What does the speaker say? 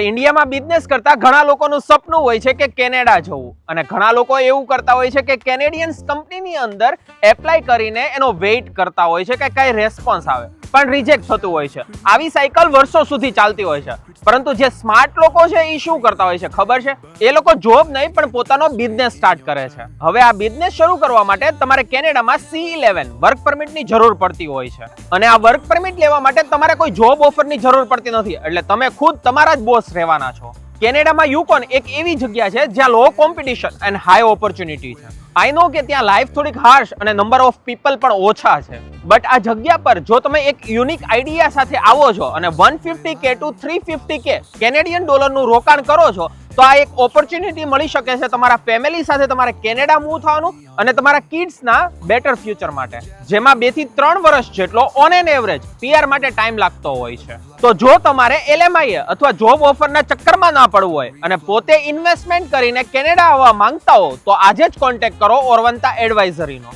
ઇન્ડિયામાં બિઝનેસ કરતા ઘણા લોકોનું સપનું હોય છે કે કેનેડા જવું, અને ઘણા લોકો એવું કરતા હોય છે કે કેનેડિયન્સ કંપનીની અંદર એપ્લાય કરીને એનો વેઇટ કરતા હોય છે કે કઈ રેસ્પોન્સ આવે, પણ રિજેક્ટ થતું હોય છે. આવી સાયકલ વર્ષો સુધી ચાલતી હોય છે. પરંતુ જે સ્માર્ટ લોકો છે એ શું કરતા હોય છે ખબર છે? એ લોકો જોબ નહીં પણ પોતાનો બિઝનેસ સ્ટાર્ટ કરે છે. હવે આ બિઝનેસ શરૂ કરવા માટે તમારે કેનેડામાં C11 વર્ક પરમિટની જરૂર પડતી હોય છે, અને આ વર્ક પરમિટ લેવા માટે તમારે કોઈ જોબ ઓફરની જરૂર પડતી નથી. એટલે તમે ખુદ તમારા જ બોસ રહેવાના છો. કેનેડામાં યુકોન એક એવી જગ્યા છે જ્યાં લો કોમ્પિટિશન એન્ડ હાઈ ઓપોર્ચ્યુનિટી છે. આઈ નો કે ત્યાં લાઈફ થોડીક હાર્શ અને નંબર ઓફ પીપલ પણ ઓછા છે, બટ આ જગ્યા પર જો તમે એક યુનિક આઈડિયા સાથે આવો છો અને 150K to 350K કેનેડિયન ડોલરનું રોકાણ કરો છો, તો આ એક ઓપોર્ચ્યુનિટી મળી શકે છે તમારા ફેમિલી સાથે તમારે કેનેડા મૂવ થવાનું અને તમારા કિડ્સના બેટર ફ્યુચર માટે, જેમાં 2 થી 3 વર્ષ જેટલો ઓન એન એવરેજ PR માટે ટાઈમ લાગતો હોય છે. તો જો તમારે LMIA અથવા જોબ ઓફરના ચક્કરમાં ના પડવું હોય અને પોતે ઇન્વેસ્ટમેન્ટ કરીને કેનેડા આવવા માંગતા હો, તો આજે જ કોન્ટેક્ટ કરો ઓરવંતા એડવાઇઝરીનો.